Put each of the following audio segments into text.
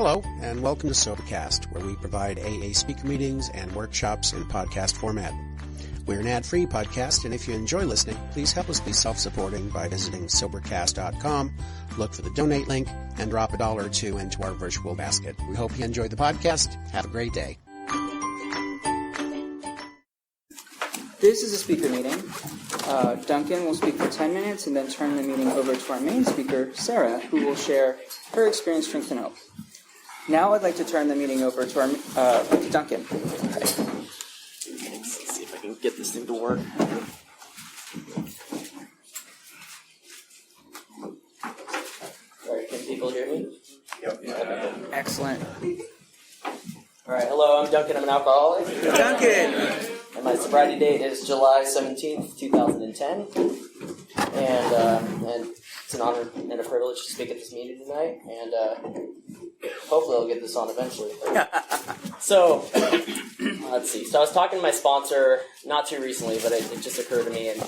Hello, and welcome to SoberCast, where we provide AA speaker meetings and workshops in podcast format. We're an ad-free podcast, and if you enjoy listening, please help us be self-supporting by visiting Sobercast.com, look for the donate link, and drop $1 or $2 into our virtual basket. We hope you enjoy the podcast. Have a great day. This is a speaker meeting. Duncan will speak for 10 minutes and then turn the meeting over to our main speaker, Sarah, who will share her experience, strength, and hope. Now I'd like to turn the meeting over to our Duncan. Let's see if I can get this thing to work. Sorry, can people hear me? Yep. Okay. Excellent. All right, hello, I'm Duncan. I'm an alcoholic. Duncan! And my sobriety date is July 17th, 2010. And it's an honor and a privilege to speak at this meeting tonight. And hopefully I'll get this on eventually. So, let's see. So I was talking to my sponsor not too recently, but it just occurred to me. And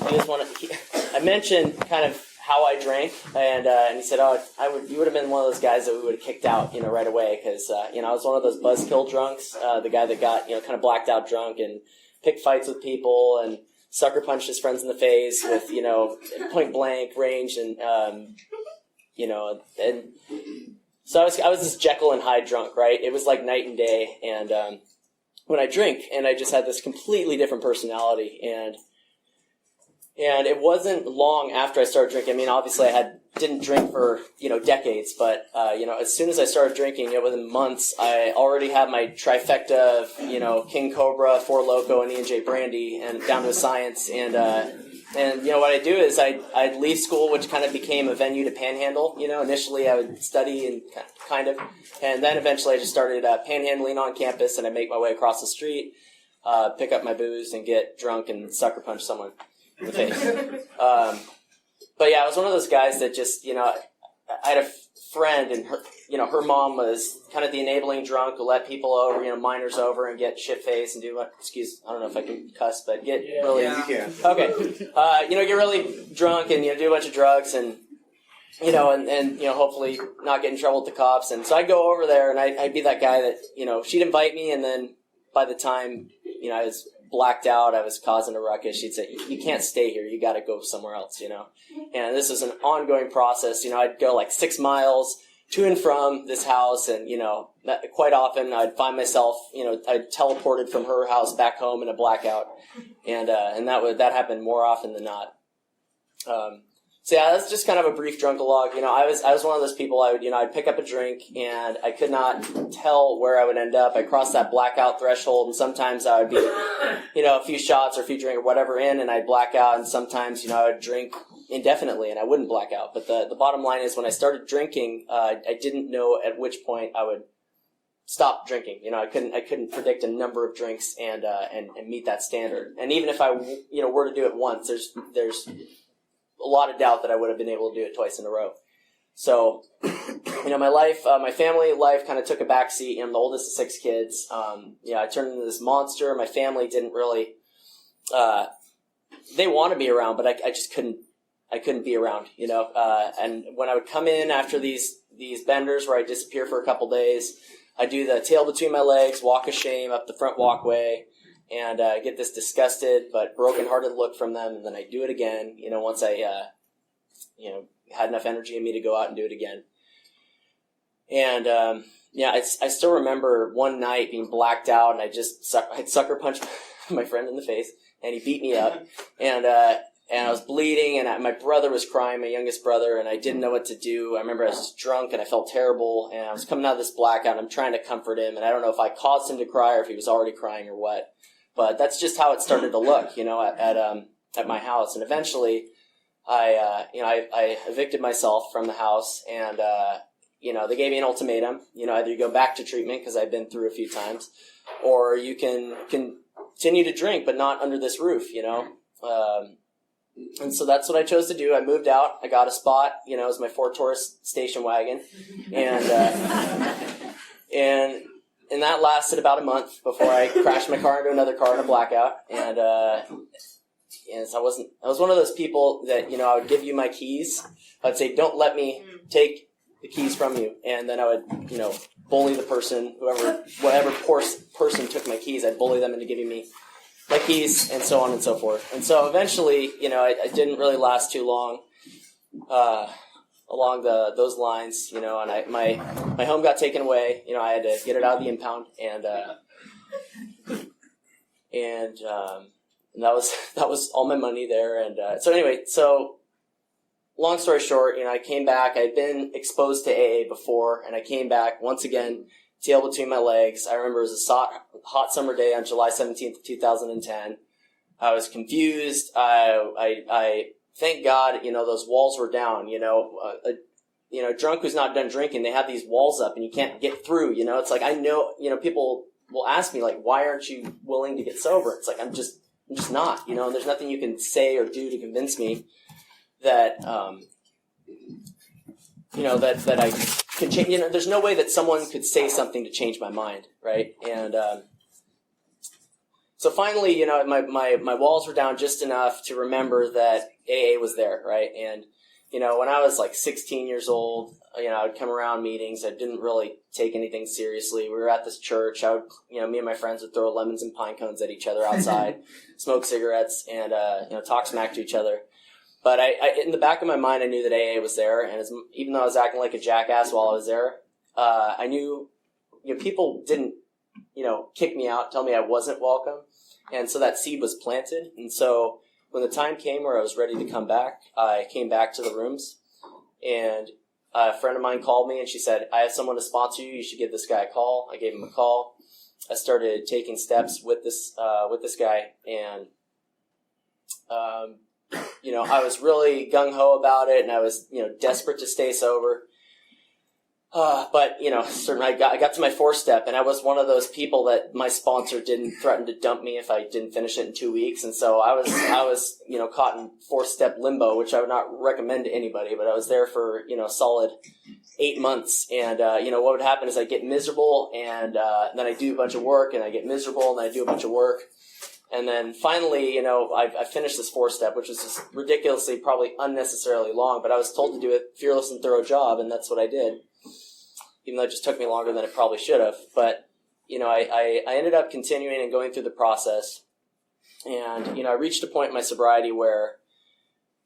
I mentioned kind of how I drank, and he said, "Oh, you would have been one of those guys that we would have kicked out, right away, because I was one of those buzzkill drunks, the guy that got kind of blacked out drunk and picked fights with people and sucker punched his friends in the face with point blank range, and and so I was this Jekyll and Hyde drunk, right? It was like night and day, and when I drink, and I just had this completely different personality, and it wasn't long after I started drinking. I mean, obviously I didn't drink for, decades, but, as soon as I started drinking, within months, I already had my trifecta of, King Cobra, Four Loko, and E&J Brandy, and down to a science. And what I do is I'd leave school, which kind of became a venue to panhandle. Initially I would study and kind of, and then eventually I just started panhandling on campus, and I make my way across the street, pick up my booze, and get drunk and sucker punch someone in the face. But yeah, I was one of those guys that just, I had a friend, and her mom was kind of the enabling drunk who let people over, minors over, and get shit-faced and do what, I don't know if I can cuss, but get really... Yeah, you can. Okay. Get really drunk and, do a bunch of drugs and, and hopefully not get in trouble with the cops. And so I'd go over there, and I'd be that guy that, she'd invite me, and then by the time, I was blacked out, I was causing a ruckus, she'd say, "You can't stay here, you gotta go somewhere else," And this is an ongoing process. I'd go like 6 miles to and from this house, and, quite often I'd find myself, I'd teleported from her house back home in a blackout. And that happened more often than not. So yeah, that's just kind of a brief drunkalogue. I was one of those people, I'd pick up a drink and I could not tell where I would end up. I crossed that blackout threshold, and sometimes I would be, a few shots or a few drinks or whatever in, and I'd black out, and sometimes, I would drink indefinitely and I wouldn't black out. But the bottom line is, when I started drinking, I didn't know at which point I would stop drinking. I couldn't predict a number of drinks and meet that standard. And even if I, were to do it once, there's a lot of doubt that I would have been able to do it twice in a row. So, my life, my family life kind of took a backseat. I'm the oldest of 6 kids. I turned into this monster. My family didn't really, they wanted me around, but I just couldn't be around, and when I would come in after these benders where I disappear for a couple days, I do the tail between my legs, walk of shame up the front walkway, and get this disgusted but broken-hearted look from them, and then I do it again, once I, had enough energy in me to go out and do it again. And, I still remember one night being blacked out, and I'd sucker punched my friend in the face, and he beat me up, and I was bleeding, and my brother was crying, my youngest brother, and I didn't know what to do. I remember I was just drunk, and I felt terrible, and I was coming out of this blackout, and I'm trying to comfort him, and I don't know if I caused him to cry or if he was already crying or what. But that's just how it started to look, at my house. And eventually, I evicted myself from the house, and they gave me an ultimatum. Either you go back to treatment, because I've been through a few times, or you can continue to drink, but not under this roof. And so that's what I chose to do. I moved out. I got a spot. It was my Ford Taurus station wagon, and that lasted about a month before I crashed my car into another car in a blackout. And so I was one of those people that, I would give you my keys. I'd say, "Don't let me take the keys from you." And then I would, bully the person, whatever person took my keys, I'd bully them into giving me my keys, and so on and so forth. And so eventually, I didn't really last too long along those lines, and my home got taken away. I had to get it out of the impound, and that was all my money there. And so long story short, I came back. I'd been exposed to AA before, and I came back once again, tail between my legs. I remember it was a hot summer day on July 17th, 2010. I was confused. I thank God, those walls were down. A drunk who's not done drinking, they have these walls up, and you can't get through. It's like, I know, people will ask me, like, why aren't you willing to get sober? It's like, I'm just not. And there's nothing you can say or do to convince me that that I can change. There's no way that someone could say something to change my mind, right? And so finally, my walls were down just enough to remember that AA was there, right? And when I was like 16 years old, I would come around meetings. I didn't really take anything seriously. We were at this church. Me and my friends would throw lemons and pine cones at each other outside, smoke cigarettes, and talk smack to each other. But I, in the back of my mind, I knew that AA was there, and even though I was acting like a jackass while I was there, I knew, people didn't, kick me out, tell me I wasn't welcome, and so that seed was planted. And so when the time came where I was ready to come back, I came back to the rooms, and a friend of mine called me, and she said, "I have someone to sponsor you. You should give this guy a call." I gave him a call. I started taking steps with this guy, and I was really gung-ho about it, and I was, desperate to stay sober. But certainly I got to my 4th step, and I was one of those people that my sponsor didn't threaten to dump me if I didn't finish it in 2 weeks. And so I was, caught in 4th step limbo, which I would not recommend to anybody, but I was there for, solid 8 months. And, what would happen is I get miserable, and then I do a bunch of work, and I get miserable, and then I do a bunch of work. And then finally, I finished this 4th step, which was just ridiculously, probably unnecessarily long, but I was told to do a fearless and thorough job, and that's what I did, even though it just took me longer than it probably should have. But, I ended up continuing and going through the process, and, I reached a point in my sobriety where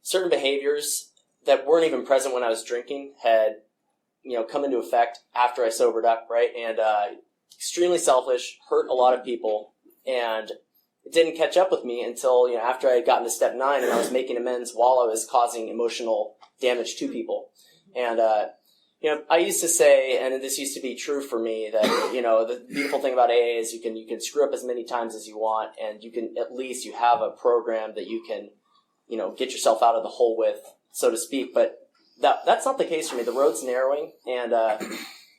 certain behaviors that weren't even present when I was drinking had, come into effect after I sobered up, right? And extremely selfish, hurt a lot of people, and it didn't catch up with me until, after I had gotten to step 9 and I was making amends while I was causing emotional damage to people. And, I used to say, and this used to be true for me, that, the beautiful thing about AA is you can screw up as many times as you want, and you can, at least you have a program that you can, get yourself out of the hole with, so to speak. But that's not the case for me. The road's narrowing, and,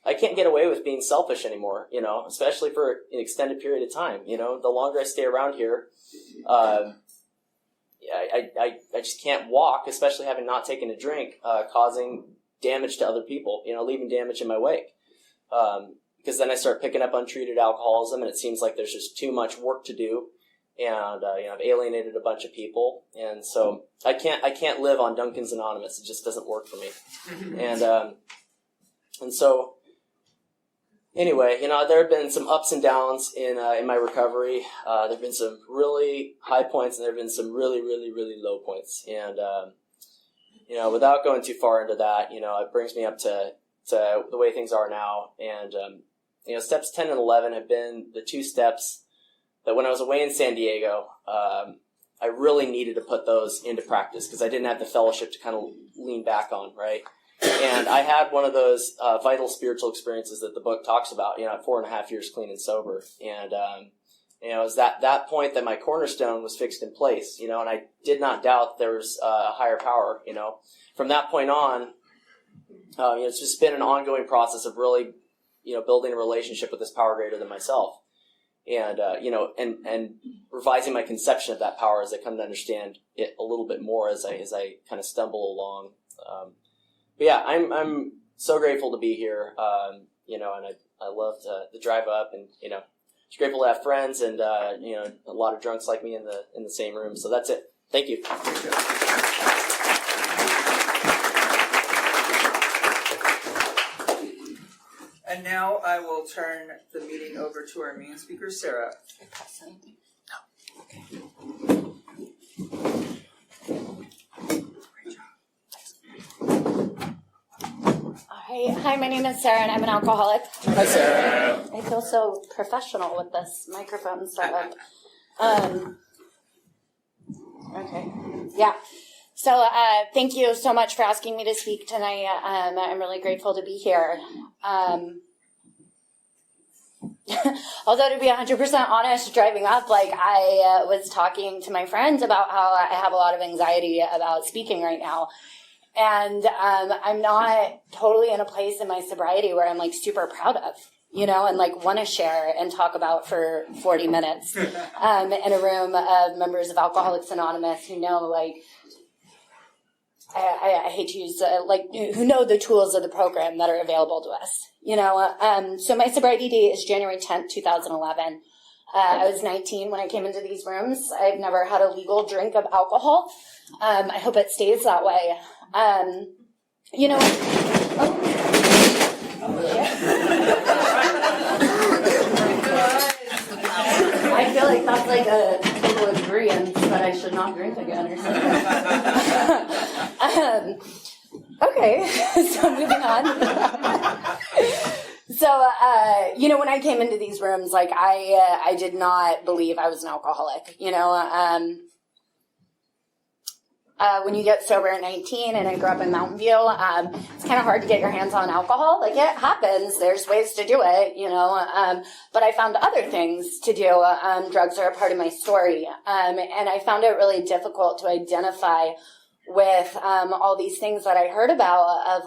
I can't get away with being selfish anymore, especially for an extended period of time. The longer I stay around here, I just can't walk, especially having not taken a drink, causing damage to other people, leaving damage in my wake. Because then I start picking up untreated alcoholism, and it seems like there's just too much work to do, and I've alienated a bunch of people, and so I can't live on Duncan's Anonymous. It just doesn't work for me, and so. Anyway, there have been some ups and downs in my recovery. There have been some really high points, and there have been some really, really, really low points. And, without going too far into that, it brings me up to the way things are now. And, steps 10 and 11 have been the 2 steps that when I was away in San Diego, I really needed to put those into practice because I didn't have the fellowship to kind of lean back on, right? And I had one of those vital spiritual experiences that the book talks about, at 4.5 years clean and sober. And, it was that point that my cornerstone was fixed in place, and I did not doubt there was a higher power, From that point on, it's just been an ongoing process of really, building a relationship with this power greater than myself. And, and revising my conception of that power as I come to understand it a little bit more as I kind of stumble along. But yeah, I'm so grateful to be here, and I love the drive up, and just grateful to have friends and a lot of drunks like me in the same room. So that's it. Thank you. And And now I will turn the meeting over to our main speaker, Sarah. Hi, my name is Sarah, and I'm an alcoholic. Hi, Sarah. I feel so professional with this microphone setup. Okay, yeah. So thank you so much for asking me to speak tonight. I'm really grateful to be here. Although, to be 100% honest, driving up, I was talking to my friends about how I have a lot of anxiety about speaking right now. And I'm not totally in a place in my sobriety where I'm super proud of, and want to share and talk about for 40 minutes in a room of members of Alcoholics Anonymous who know, I hate to use, who know the tools of the program that are available to us, So my sobriety date is January 10th, 2011. I was 19 when I came into these rooms. I've never had a legal drink of alcohol. I hope it stays that way. I feel like that's a total agreement that I should not drink again or something. Okay, so moving on. So, when I came into these rooms, I did not believe I was an alcoholic, when you get sober at 19, and I grew up in Mountain View, it's kind of hard to get your hands on alcohol. It happens. There's ways to do it, but I found other things to do. Drugs are a part of my story. And I found it really difficult to identify with all these things that I heard about of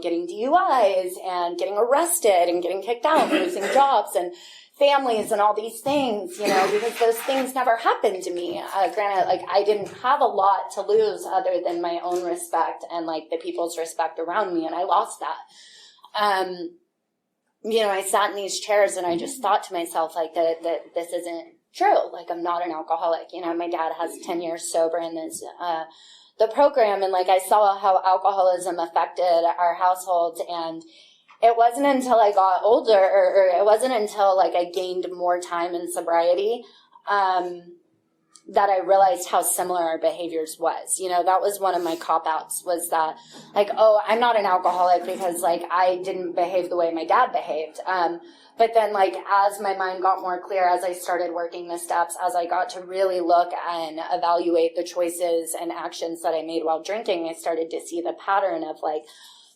getting DUIs and getting arrested and getting kicked out, and losing jobs and families and all these things, because those things never happened to me. Granted, I didn't have a lot to lose other than my own respect and the people's respect around me, and I lost that. I sat in these chairs and I just thought to myself that this isn't true. I'm not an alcoholic. My dad has 10 years sober in this the program, and I saw how alcoholism affected our household, and it wasn't until I got older, or it wasn't until I gained more time in sobriety, that I realized how similar our behaviors was. That was one of my cop-outs, was that I'm not an alcoholic because I didn't behave the way my dad behaved. But then as my mind got more clear, as I started working the steps, as I got to really look and evaluate the choices and actions that I made while drinking, I started to see the pattern of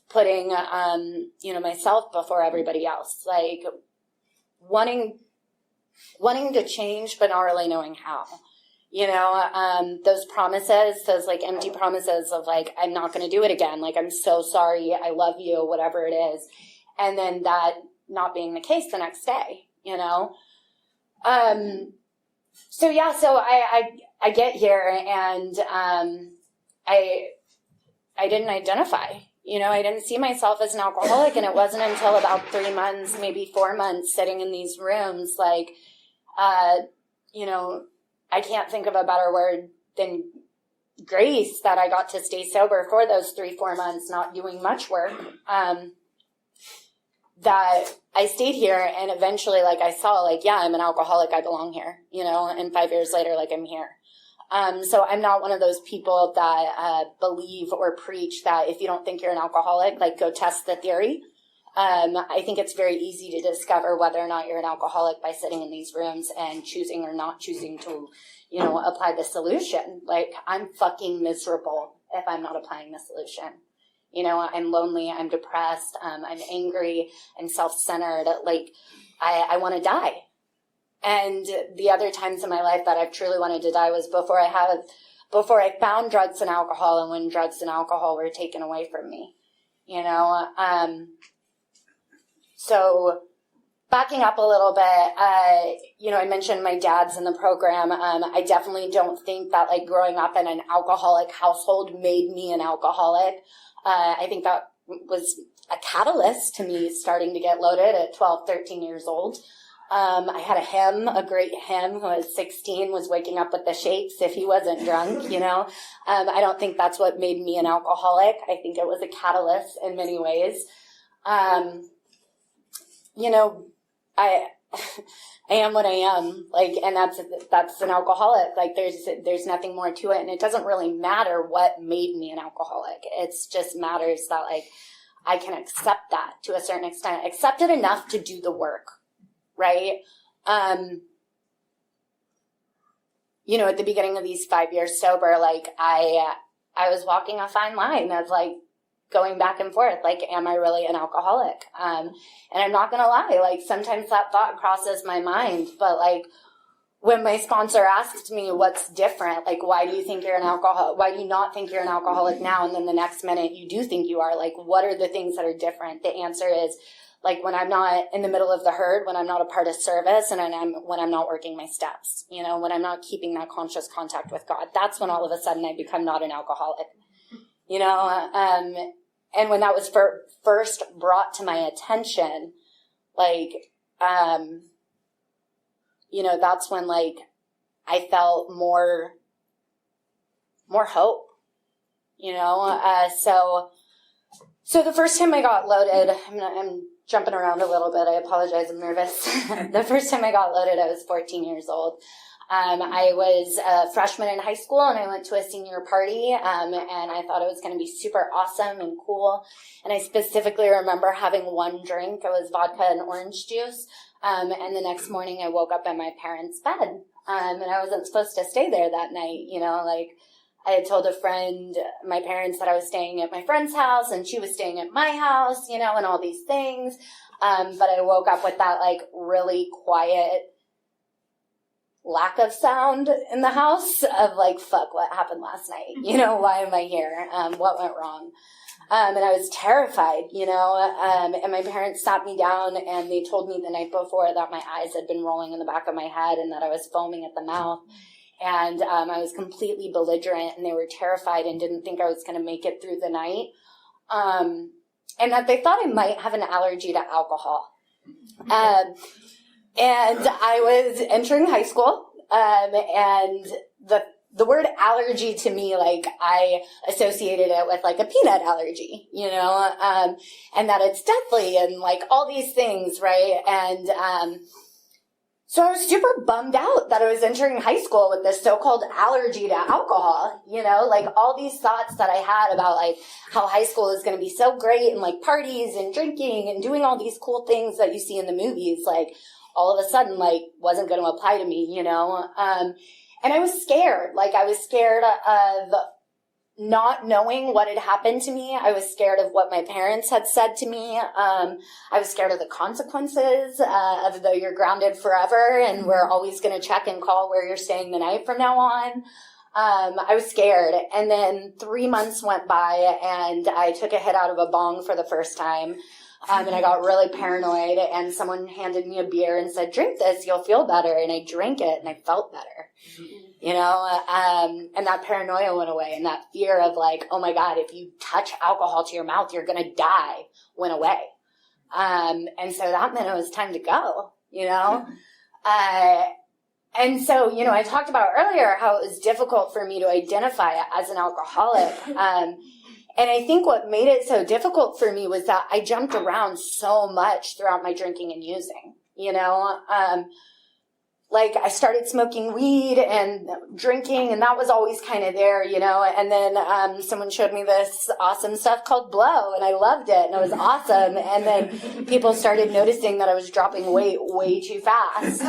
putting, myself before everybody else, wanting to change, but not really knowing how, those promises, those empty promises of I'm not going to do it again. I'm so sorry. I love you, whatever it is. And then that not being the case the next day, So I get here, and, I didn't identify. I didn't see myself as an alcoholic, and it wasn't until about 3 months, maybe 4 months, sitting in these rooms, I can't think of a better word than grace, that I got to stay sober for those 3-4 months, not doing much work, that I stayed here, and eventually, I saw, I'm an alcoholic, I belong here, and 5 years later, I'm here. So I'm not one of those people that believe or preach that if you don't think you're an alcoholic, go test the theory. I think it's very easy to discover whether or not you're an alcoholic by sitting in these rooms and choosing or not choosing to, apply the solution. I'm fucking miserable if I'm not applying the solution. I'm lonely, I'm depressed, I'm angry and self-centered. I want to die. And the other times in my life that I've truly wanted to die was before I found drugs and alcohol, and when drugs and alcohol were taken away from me, So backing up a little bit, I mentioned my dad's in the program. I definitely don't think that growing up in an alcoholic household made me an alcoholic. I think that was a catalyst to me starting to get loaded at 12, 13 years old. I had a great him who was 16, was waking up with the shakes if he wasn't drunk, I don't think that's what made me an alcoholic. I think it was a catalyst in many ways. you know, I am what I am, like, and that's an alcoholic. Like, there's nothing more to it, and it doesn't really matter what made me an alcoholic. It just matters that, like, I can accept that to a certain extent, accept it enough to do the work, right? You know, at the beginning of these 5 years sober, like, I was walking a fine line of, like, going back and forth, like, am I really an alcoholic? And I'm not going to lie, like, sometimes that thought crosses my mind, but, like, when my sponsor asked me what's different, like, why do you think you're an alcoholic? Why do you not think you're an alcoholic now? And then the next minute you do think you are, like, what are the things that are different? The answer is, like, when I'm not in the middle of the herd, when I'm not a part of service, and when I'm not working my steps, you know, when I'm not keeping that conscious contact with God, that's when all of a sudden I become not an alcoholic, you know. And when that was first brought to my attention, like, you know, that's when, like, I felt more hope, you know. So the first time I got loaded, I'm jumping around a little bit. I apologize. I'm nervous. The first time I got loaded, I was 14 years old. I was a freshman in high school, and I went to a senior party, and I thought it was going to be super awesome and cool. And I specifically remember having one drink. It was vodka and orange juice. And the next morning I woke up in my parents' bed. And I wasn't supposed to stay there that night, you know, like, I had told a friend, my parents, that I was staying at my friend's house, and she was staying at my house, you know, and all these things. But I woke up with that, like, really quiet lack of sound in the house of, like, fuck, what happened last night? You know, why am I here? What went wrong? And I was terrified, you know, and my parents sat me down, and they told me the night before that my eyes had been rolling in the back of my head and that I was foaming at the mouth. And I was completely belligerent, and they were terrified and didn't think I was going to make it through the night. And that they thought I might have an allergy to alcohol. And I was entering high school, and the word allergy to me, like, I associated it with, like, a peanut allergy, you know, and that it's deadly and, like, all these things, right? And so I was super bummed out that I was entering high school with this so-called allergy to alcohol, you know, like, all these thoughts that I had about, like, how high school is going to be so great and, like, parties and drinking and doing all these cool things that you see in the movies, like, all of a sudden, like, wasn't going to apply to me, you know. And I was scared. Like, I was scared of not knowing what had happened to me. I was scared of what my parents had said to me. I was scared of the consequences of though you're grounded forever and we're always going to check and call where you're staying the night from now on. I was scared. And then 3 months went by, and I took a hit out of a bong for the first time. And I got really paranoid, and someone handed me a beer and said, drink this, you'll feel better. And I drank it, and I felt better, you know, and that paranoia went away, and that fear of, like, oh my God, if you touch alcohol to your mouth, you're going to die, went away. And so that meant it was time to go, you know. And so, you know, I talked about earlier how it was difficult for me to identify as an alcoholic. And I think what made it so difficult for me was that I jumped around so much throughout my drinking and using, you know. Like, I started smoking weed and drinking, and that was always kind of there, you know. And then someone showed me this awesome stuff called Blow, and I loved it, and it was awesome. And then people started noticing that I was dropping weight way too fast.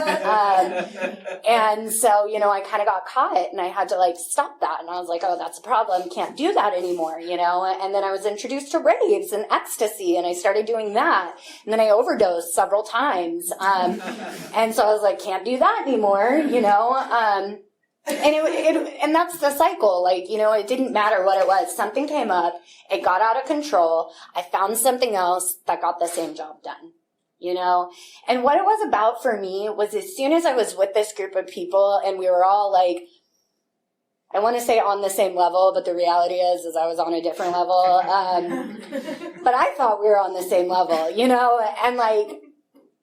And so, you know, I kind of got caught, and I had to, like, stop that. And I was like, oh, that's a problem. Can't do that anymore, you know. And then I was introduced to raves and ecstasy, and I started doing that. And then I overdosed several times. And so I was like, can't do that anymore, you know. And and that's the cycle. Like, you know, it didn't matter what it was. Something came up, it got out of control. I found something else that got the same job done, you know. And what it was about for me was, as soon as I was with this group of people and we were all, like, I want to say on the same level, but the reality is I was on a different level. But I thought we were on the same level, you know, and, like,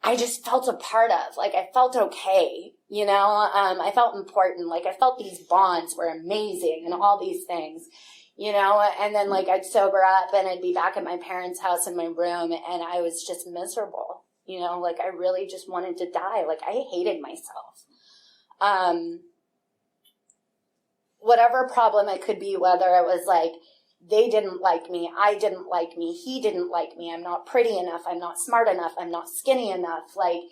I just felt a part of, like, I felt okay, you know, I felt important, like, I felt these bonds were amazing and all these things, you know, and then, like, I'd sober up and I'd be back at my parents' house in my room, and I was just miserable, You know, like I really just wanted to die. Like I hated myself. Whatever problem it could be, whether it was like they didn't like me, I didn't like me, he didn't like me, I'm not pretty enough, I'm not smart enough, I'm not skinny enough. Like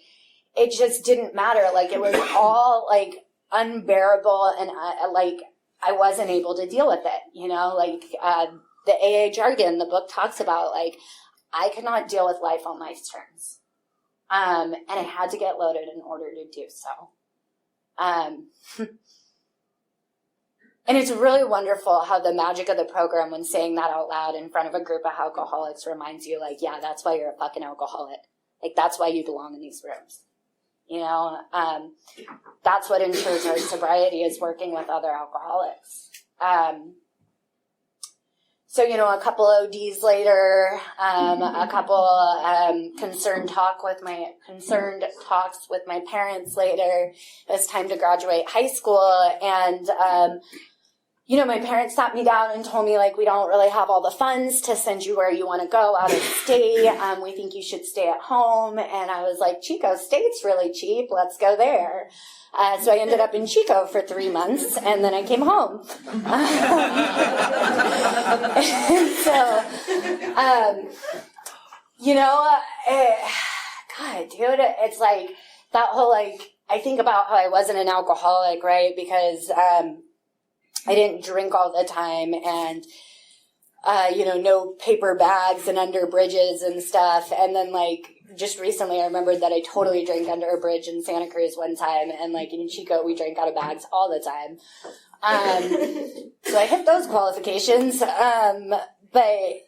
it just didn't matter. Like it was all like unbearable, and I wasn't able to deal with it. You know, like the AA jargon, the book talks about, like I could not deal with life on life's terms. And I had to get loaded in order to do so. And it's really wonderful how the magic of the program, when saying that out loud in front of a group of alcoholics, reminds you, like, yeah, that's why you're a fucking alcoholic. Like, that's why you belong in these rooms. You know, that's what ensures our sobriety, is working with other alcoholics. So, you know, a couple ODs later, a couple concerned talks with my parents later. It was time to graduate high school, and you know, my parents sat me down and told me, like, we don't really have all the funds to send you where you want to go out of state. We think you should stay at home. And I was like, Chico State's really cheap. Let's go there. So I ended up in Chico for 3 months, and then I came home. And so, you know, God, dude, it's like that whole, like, I think about how I wasn't an alcoholic, right? Because I didn't drink all the time, and, you know, no paper bags and under bridges and stuff. And then, like, just recently I remembered that I totally drank under a bridge in Santa Cruz one time, and, like, in Chico we drank out of bags all the time. So I hit those qualifications. But,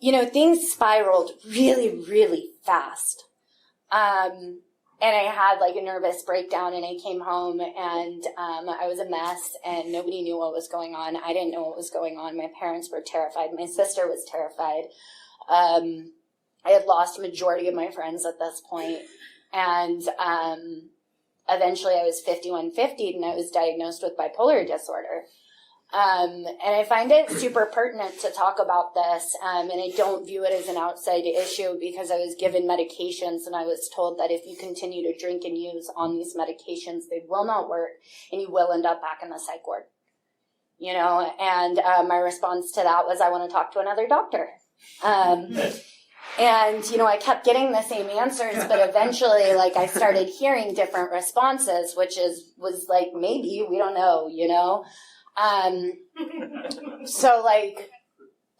you know, things spiraled really, really fast. And I had, like, a nervous breakdown, and I came home, and I was a mess, and nobody knew what was going on. I didn't know what was going on. My parents were terrified. My sister was terrified. I had lost a majority of my friends at this point. And eventually I was 51-50, and I was diagnosed with bipolar disorder. And I find it super pertinent to talk about this, and I don't view it as an outside issue, because I was given medications, and I was told that if you continue to drink and use on these medications, they will not work, and you will end up back in the psych ward. You know, and my response to that was, I want to talk to another doctor. And, you know, I kept getting the same answers, but eventually, like, I started hearing different responses, which was like, maybe, we don't know, you know. So, like,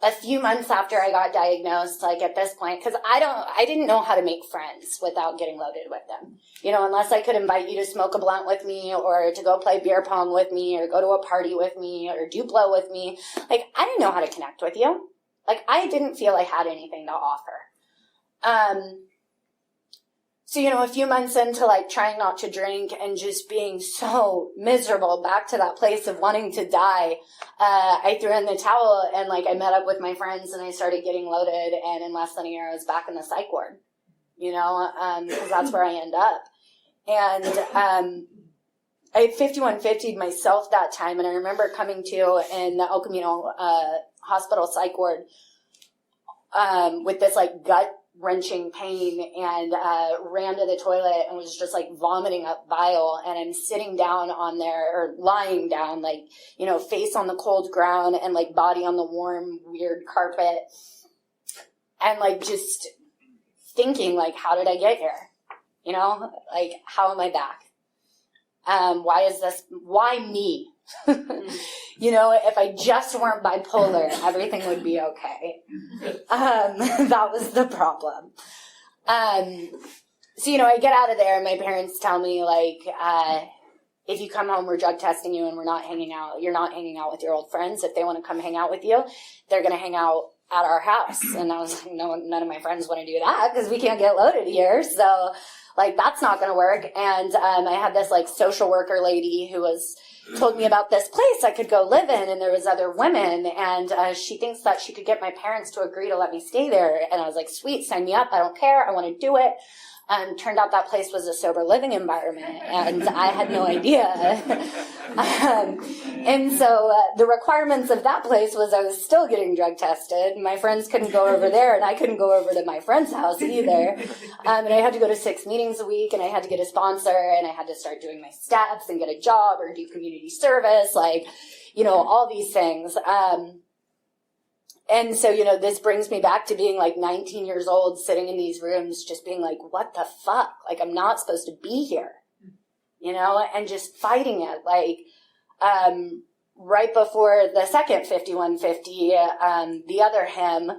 a few months after I got diagnosed, like, at this point, because I didn't know how to make friends without getting loaded with them. You know, unless I could invite you to smoke a blunt with me, or to go play beer pong with me, or go to a party with me, or Duplo with me. Like, I didn't know how to connect with you. Like, I didn't feel I had anything to offer. So, you know, a few months into, like, trying not to drink and just being so miserable, back to that place of wanting to die, I threw in the towel, and, like, I met up with my friends, and I started getting loaded, and in less than a year I was back in the psych ward, you know, because that's where I end up. And I 51-50'd myself that time, and I remember coming to in the El Camino hospital psych ward with this, like, gut-wrenching pain, and ran to the toilet and was just, like, vomiting up bile, and I'm sitting down on there, or lying down, like, you know, face on the cold ground, and, like, body on the warm, weird carpet, and, like, just thinking, like, how did I get here? You know, like, how am I back? Why me? You know, if I just weren't bipolar, everything would be okay. That was the problem. So, you know, I get out of there, and my parents tell me, like, if you come home, we're drug testing you, and we're not hanging out. You're not hanging out with your old friends. If they want to come hang out with you, they're going to hang out at our house. And I was like, no, none of my friends want to do that, because we can't get loaded here. So, like, that's not going to work. And I had this, like, social worker lady who told me about this place I could go live in, and there was other women, and she thinks that she could get my parents to agree to let me stay there. And I was like, sweet, sign me up. I don't care. I want to do it. Turned out that place was a sober living environment, and I had no idea. And so the requirements of that place was I was still getting drug tested. My friends couldn't go over there, and I couldn't go over to my friend's house either. And I had to go to 6 meetings a week, and I had to get a sponsor, and I had to start doing my steps and get a job or do community service, like, you know, all these things. And so, you know, this brings me back to being like 19 years old, sitting in these rooms, just being like, what the fuck? Like, I'm not supposed to be here, you know, and just fighting it. Like, right before the second 5150, the other him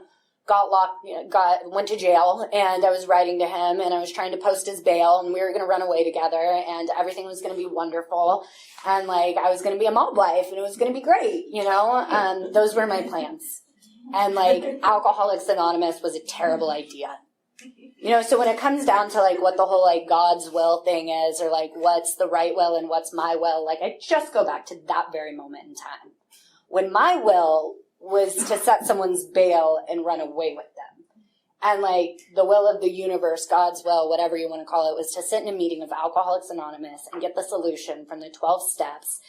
went to jail, and I was writing to him, and I was trying to post his bail, and we were going to run away together, and everything was going to be wonderful. And like, I was going to be a mob wife, and it was going to be great, you know, those were my plans. And like, Alcoholics Anonymous was a terrible idea. You know, so when it comes down to like what the whole like God's will thing is, or like what's the right will and what's my will, like I just go back to that very moment in time. When my will was to set someone's bail and run away with them. And like the will of the universe, God's will, whatever you want to call it, was to sit in a meeting of Alcoholics Anonymous and get the solution from the 12 steps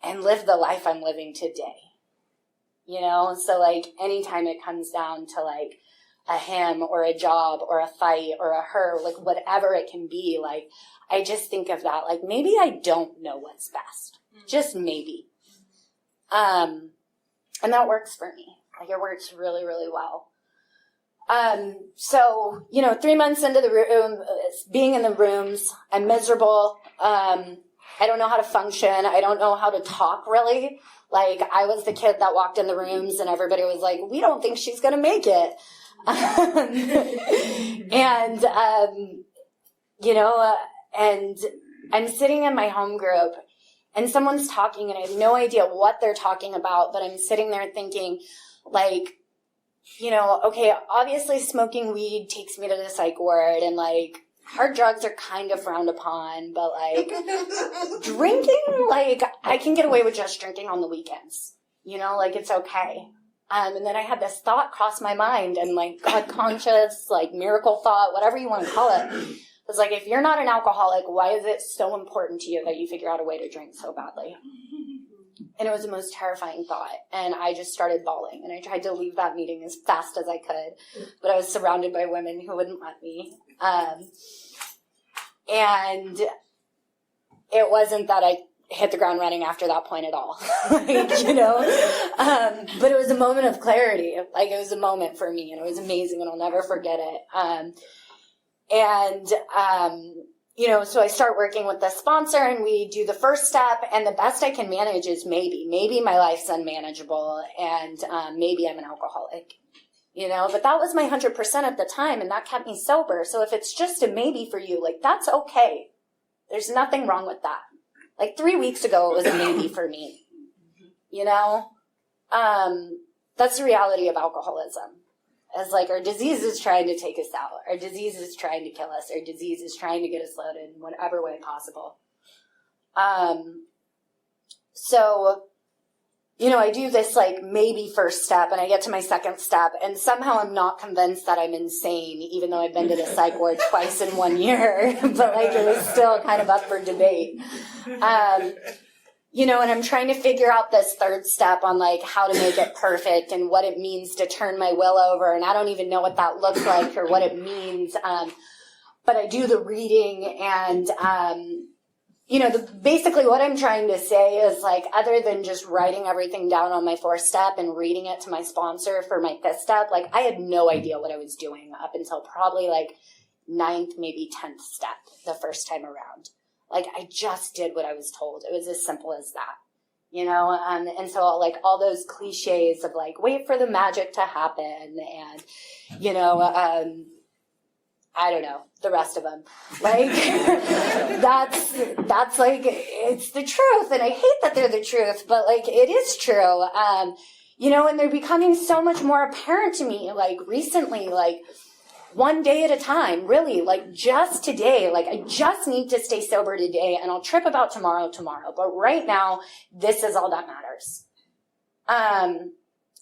and live the life I'm living today. You know, so like anytime it comes down to like a him or a job or a fight or a her, like whatever it can be, like I just think of that, like maybe I don't know what's best. Just maybe. And that works for me. Like it works really, really well. So, you know, 3 months into the room, being in the rooms, I'm miserable. I don't know how to function. I don't know how to talk really. Like, I was the kid that walked in the rooms and everybody was like, we don't think she's going to make it. You know, and I'm sitting in my home group and someone's talking and I have no idea what they're talking about, but I'm sitting there thinking, like, you know, okay, obviously smoking weed takes me to the psych ward and, like, hard drugs are kind of frowned upon, but, like, drinking, like, I can get away with just drinking on the weekends. You know, like, it's okay. And then I had this thought cross my mind and, like, God conscious, like, miracle thought, whatever you want to call it. It was like, if you're not an alcoholic, why is it so important to you that you figure out a way to drink so badly? And it was the most terrifying thought. And I just started bawling. And I tried to leave that meeting as fast as I could. But I was surrounded by women who wouldn't let me. And it wasn't that I hit the ground running after that point at all. Like, you know? But it was a moment of clarity. Like, it was a moment for me. And it was amazing. And I'll never forget it. You know, so I start working with the sponsor and we do the first step and the best I can manage is maybe my life's unmanageable and maybe I'm an alcoholic, you know, but that was my 100% at the time and that kept me sober. So if it's just a maybe for you, like that's okay. There's nothing wrong with that. Like 3 weeks ago, it was a maybe for me, you know, that's the reality of alcoholism. As like our disease is trying to take us out. Our disease is trying to kill us. Our disease is trying to get us loaded in whatever way possible. So, you know, I do this like maybe first step and I get to my second step and somehow I'm not convinced that I'm insane, even though I've been to the psych ward twice in 1 year, but like it was still kind of up for debate. You know, and I'm trying to figure out this third step on like how to make it perfect and what it means to turn my will over. And I don't even know what that looks like or what it means. But I do the reading and, you know, basically what I'm trying to say is like, other than just writing everything down on my fourth step and reading it to my sponsor for my fifth step, like I had no idea what I was doing up until probably like 9th, maybe 10th step the first time around. Like, I just did what I was told. It was as simple as that, you know? And so, like, all those cliches of, like, wait for the magic to happen and, you know, I don't know, the rest of them. Like, that's like, it's the truth. And I hate that they're the truth, but, like, it is true. You know, and they're becoming so much more apparent to me, like, recently, like, one day at a time, really, like just today, like I just need to stay sober today and I'll trip about tomorrow. But right now, this is all that matters.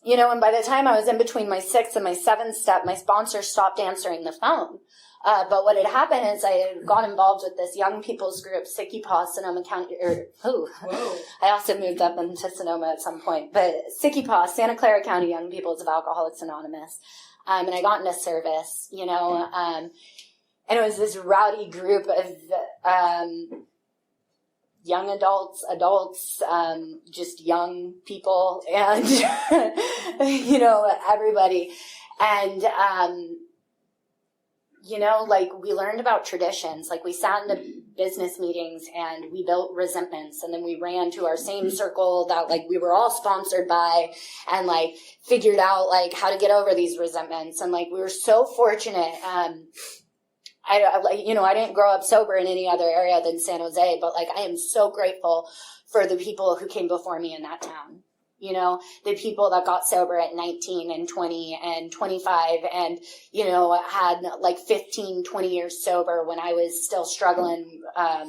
And by the time I was in between my 6th and my 7th step, my sponsor stopped answering the phone. But what had happened is I had got involved with this young people's group, Sicky Paw, Sonoma County, I also moved up into Sonoma at some point, but Sicky Paw, Santa Clara County Young Peoples of Alcoholics Anonymous. And I got into service, and it was this rowdy group of, young adults, just young people, and, everybody. And, we learned about traditions. Like, we sat in the business meetings and we built resentments, and then we ran to our same circle that, we were all sponsored by, and, figured out, how to get over these resentments. And, we were so fortunate. I didn't grow up sober in any other area than San Jose, but, I am so grateful for the people who came before me in that town. The people that got sober at 19 and 20 and 25 and, had 15, 20 years sober when I was still struggling, at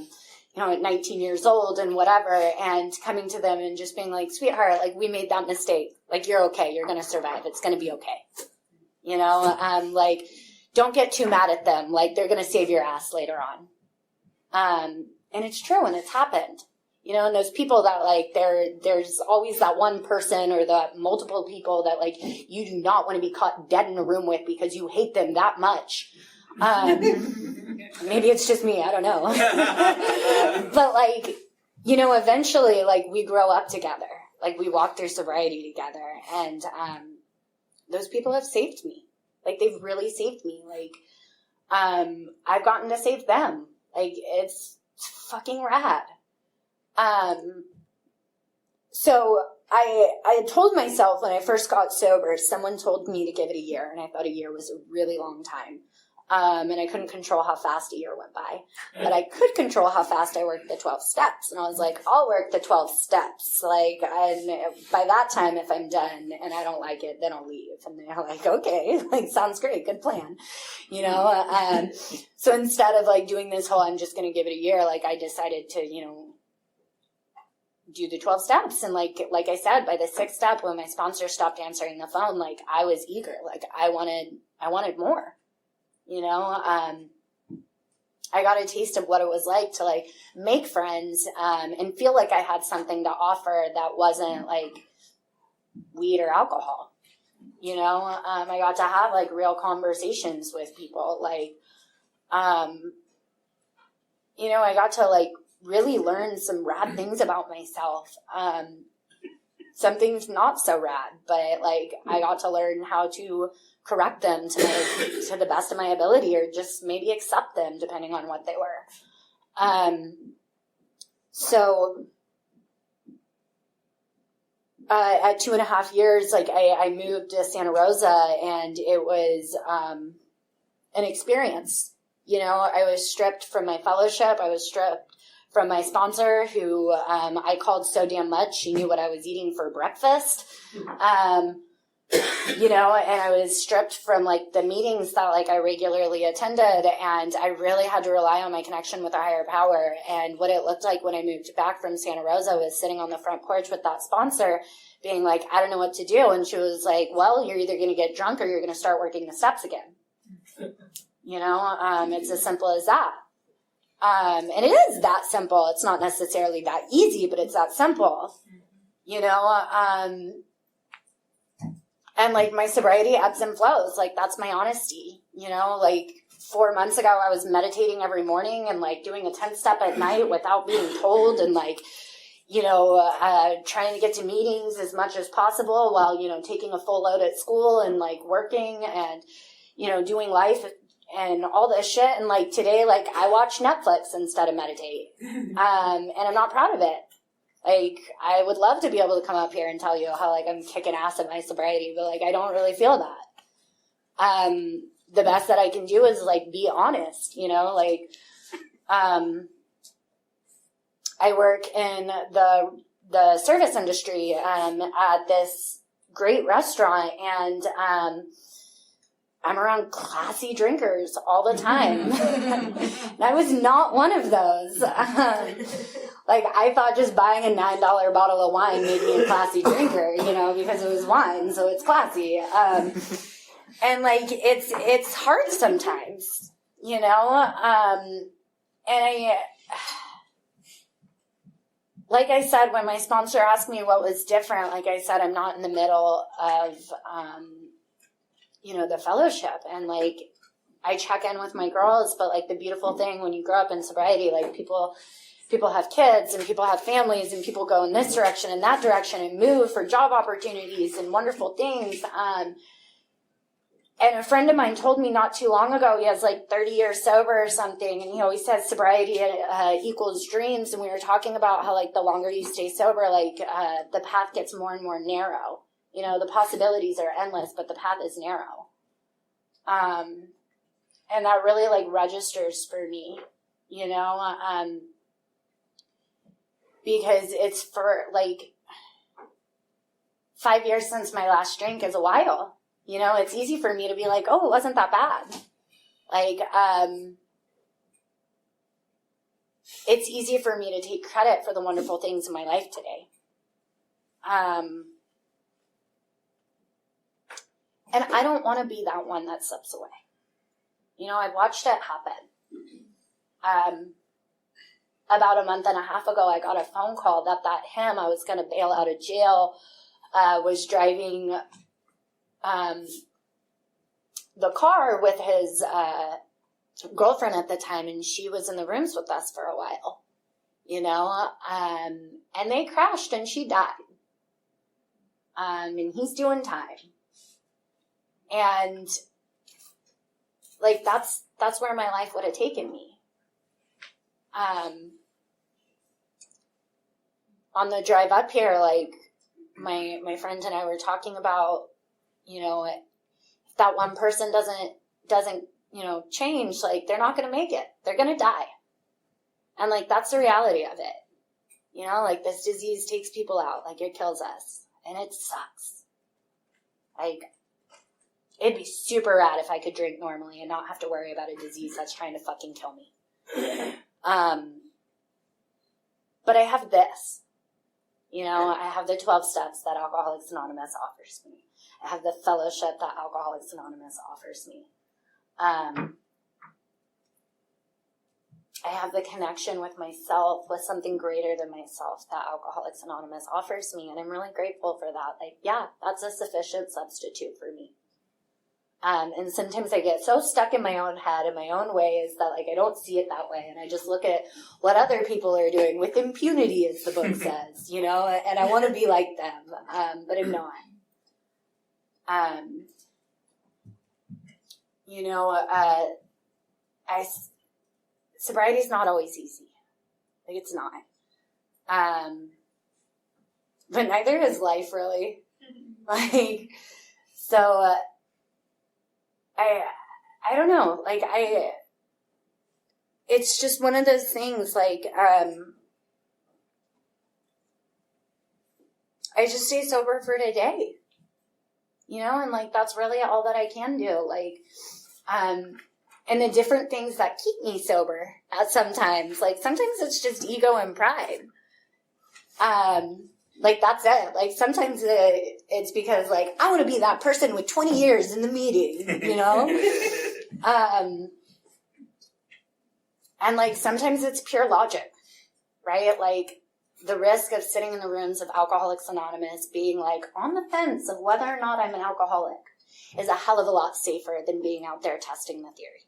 19 years old and whatever, and coming to them and just being like, sweetheart, we made that mistake. You're okay. You're going to survive. It's going to be okay. Don't get too mad at them. They're going to save your ass later on. And it's true, and it's happened. And those people that, there's always that one person or the multiple people that, you do not want to be caught dead in a room with because you hate them that much. Maybe it's just me, I don't know. But, eventually, we grow up together. We walk through sobriety together. And those people have saved me. They've really saved me. I've gotten to save them. It's fucking rad. So I had told myself when I first got sober, someone told me to give it a year, and I thought a year was a really long time. And I couldn't control how fast a year went by, but I could control how fast I worked the 12 steps. And I was like, I'll work the 12 steps. And by that time, if I'm done and I don't like it, then I'll leave. And they're like, okay, sounds great. Good plan. So instead of doing this whole, I'm just going to give it a year, I decided to, do the 12 steps. And like I said, by the 6th step, when my sponsor stopped answering the phone, I was eager. I wanted more. I got a taste of what it was like to make friends, and feel like I had something to offer that wasn't weed or alcohol. I got to have real conversations with people. I got to really learn some rad things about myself. Some things not so rad, but I got to learn how to correct them to the best of my ability, or just maybe accept them depending on what they were. So at 2.5 years, I moved to Santa Rosa, and it was an experience. I was stripped from my fellowship. I was stripped from my sponsor, who I called so damn much. She knew what I was eating for breakfast. And I was stripped from the meetings that I regularly attended, and I really had to rely on my connection with a higher power. And what it looked like when I moved back from Santa Rosa was sitting on the front porch with that sponsor being like, I don't know what to do. And she was like, well, you're either going to get drunk or you're going to start working the steps again. It's as simple as that. And it is that simple. It's not necessarily that easy, but it's that simple, and my sobriety ebbs and flows. That's my honesty, 4 months ago, I was meditating every morning and doing a 10th step at night without being told, and trying to get to meetings as much as possible while, taking a full load at school and working and, doing life and all this shit. And today, I watch Netflix instead of meditate. And I'm not proud of it. I would love to be able to come up here and tell you how, I'm kicking ass at my sobriety, but, I don't really feel that. The best that I can do is, be honest, I work in the service industry, at this great restaurant, and, I'm around classy drinkers all the time. And I was not one of those. Like, I thought just buying a $9 bottle of wine made me a classy drinker, you know, because it was wine, so it's classy. And, like, it's hard sometimes, you know? And like I said, when my sponsor asked me what was different, like I said, I'm not in the middle of, you know, the fellowship. And, like, I check in with my girls, but, like, the beautiful thing when you grow up in sobriety, like, people have kids and people have families and people go in this direction and that direction and move for job opportunities and wonderful things. And a friend of mine told me not too long ago, he has like 30 years sober or something, and he always says sobriety equals dreams. And we were talking about how, like, the longer you stay sober, like, the path gets more and more narrow. You know, the possibilities are endless, but the path is narrow. And that really, like, registers for me, you know, because it's for, like, 5 years since my last drink is a while. You know, it's easy for me to be like, oh, it wasn't that bad. Like, it's easy for me to take credit for the wonderful things in my life today. And I don't want to be that one that slips away. You know, I've watched it happen. About a month and a half ago, I got a phone call that him, I was going to bail out of jail, was driving the car with his girlfriend at the time, and she was in the rooms with us for a while, you know, and they crashed and she died. And he's doing time. And, like, that's where my life would have taken me. On the drive up here, like, my friend and I were talking about, you know, if that one person doesn't, you know, change, like, they're not going to make it. They're going to die. And, like, that's the reality of it. You know, like, this disease takes people out. Like, it kills us. And it sucks. Like, it'd be super rad if I could drink normally and not have to worry about a disease that's trying to fucking kill me. But I have this. You know, I have the 12 steps that Alcoholics Anonymous offers me. I have the fellowship that Alcoholics Anonymous offers me. I have the connection with myself, with something greater than myself that Alcoholics Anonymous offers me, and I'm really grateful for that. Like, yeah, that's a sufficient substitute for me. And sometimes I get so stuck in my own head and my own ways that, like, I don't see it that way, and I just look at what other people are doing with impunity, as the book says, you know, and I want to be like them, but I'm not. You know, sobriety's not always easy. Like, it's not. But neither is life, really. Like, so, I don't know, like, it's just one of those things, like, I just stay sober for today, you know, and, like, that's really all that I can do, like, and the different things that keep me sober at sometimes, like, sometimes it's just ego and pride, like, that's it. Like, sometimes it's because, like, I want to be that person with 20 years in the meeting, you know? And, like, sometimes it's pure logic, right? Like, the risk of sitting in the rooms of Alcoholics Anonymous being, like, on the fence of whether or not I'm an alcoholic is a hell of a lot safer than being out there testing the theory.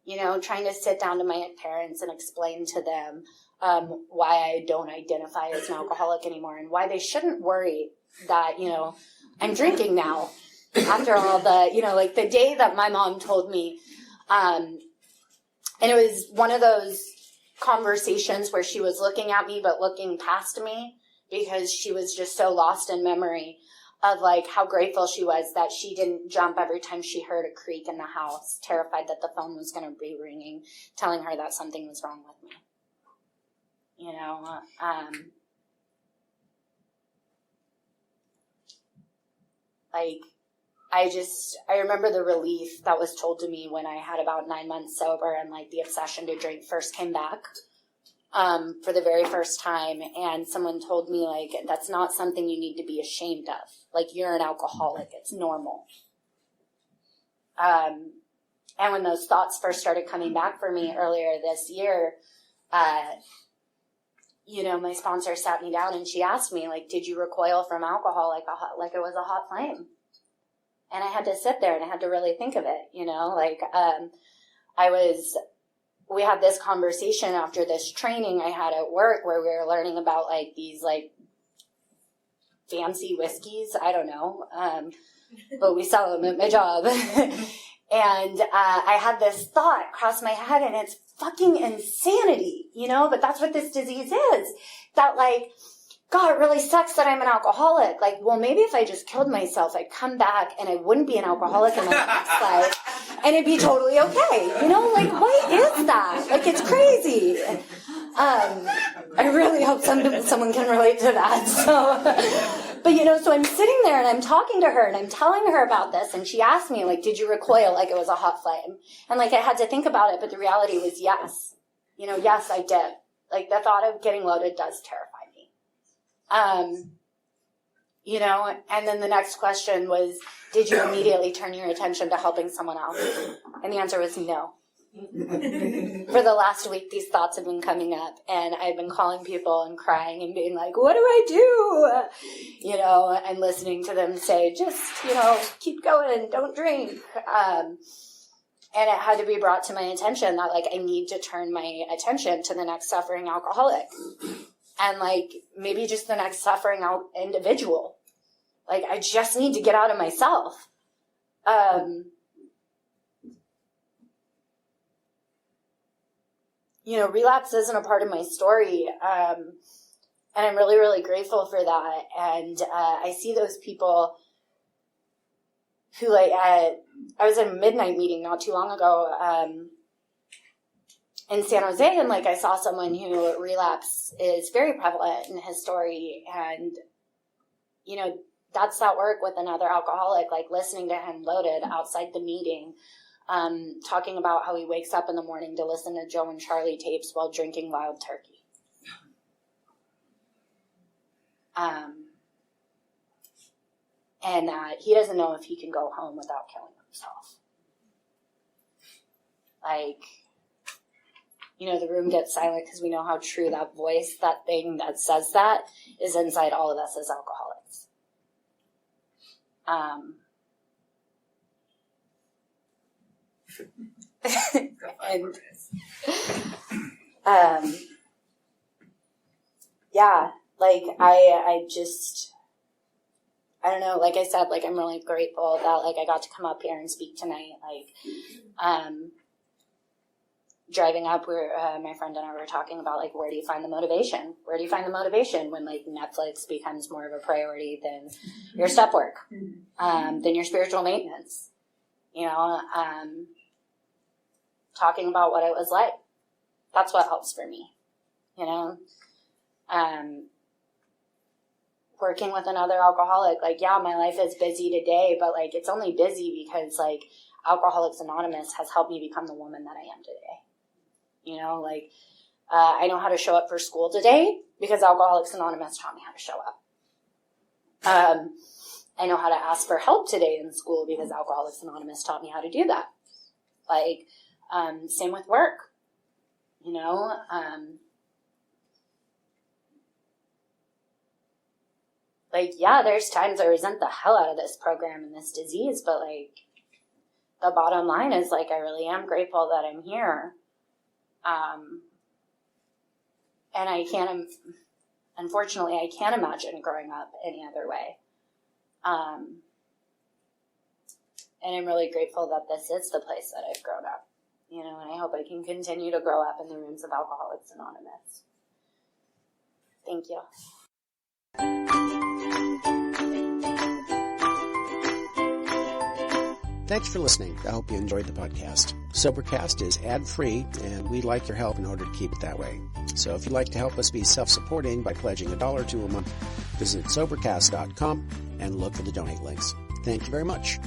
You know, trying to sit down to my parents and explain to them why I don't identify as an alcoholic anymore and why they shouldn't worry that, you know, I'm drinking now after all the, you know, like the day that my mom told me, and it was one of those conversations where she was looking at me but looking past me because she was just so lost in memory of, like, how grateful she was that she didn't jump every time she heard a creak in the house, terrified that the phone was going to be ringing, telling her that something was wrong with me. You know, like, I remember the relief that was told to me when I had about 9 months sober and like the obsession to drink first came back for the very first time. And someone told me like, that's not something you need to be ashamed of. Like, you're an alcoholic. It's normal. And when those thoughts first started coming back for me earlier this year, my sponsor sat me down and she asked me, like, did you recoil from alcohol like it was a hot flame? And I had to sit there and I had to really think of it, we had this conversation after this training I had at work where we were learning about like these like fancy whiskeys. I don't know. But we sell them at my job. And I had this thought cross my head, and it's fucking insanity, but that's what this disease is. That like, God, it really sucks that I'm an alcoholic. Like, well, maybe if I just killed myself, I'd come back and I wouldn't be an alcoholic in my next life, and it'd be totally okay. Like, what is that? Like, it's crazy. I really hope someone can relate to that. So I'm sitting there and I'm talking to her and I'm telling her about this, and she asked me, like, did you recoil like it was a hot flame? And like, I had to think about it, but the reality was yes. Yes, I did. Like, the thought of getting loaded does terrify me. And then the next question was, did you immediately turn your attention to helping someone else? And the answer was no. For the last week, these thoughts have been coming up, and I've been calling people and crying and being like, what do I do? And listening to them say, just, keep going, don't drink. And it had to be brought to my attention that, like, I need to turn my attention to the next suffering alcoholic. And, like, maybe just the next suffering individual. Like, I just need to get out of myself. Relapse isn't a part of my story, and I'm really, really grateful for that. And I see those people who, like, I was at a midnight meeting not too long ago in San Jose, and, like, I saw someone who relapse is very prevalent in his story, and, that's that work with another alcoholic, like, listening to him loaded outside the meeting, talking about how he wakes up in the morning to listen to Joe and Charlie tapes while drinking Wild Turkey. And that he doesn't know if he can go home without killing himself. Like, the room gets silent because we know how true that voice, that thing that says that, is inside all of us as alcoholics. I don't know, like I said, like, I'm really grateful that, like, I got to come up here and speak tonight. Like, driving up, my friend and I were talking about, like, where do you find the motivation? Where do you find the motivation when, like, Netflix becomes more of a priority than your step work, than your spiritual maintenance? Talking about what it was like. That's what helps for me, working with another alcoholic. Like, yeah, my life is busy today, but, like, it's only busy because, like, Alcoholics Anonymous has helped me become the woman that I am today. I know how to show up for school today because Alcoholics Anonymous taught me how to show up. I know how to ask for help today in school because Alcoholics Anonymous taught me how to do that. Like, same with work, like, yeah, there's times I resent the hell out of this program and this disease, but, like, the bottom line is, like, I really am grateful that I'm here. And unfortunately, I can't imagine growing up any other way. And I'm really grateful that this is the place that I've grown up, and I hope I can continue to grow up in the rooms of Alcoholics Anonymous. Thank you. Thanks for listening. I hope you enjoyed the podcast. Sobercast is ad-free, and we'd like your help in order to keep it that way. So if you'd like to help us be self-supporting by pledging $1 or $2 a month, visit Sobercast.com and look for the donate links. Thank you very much.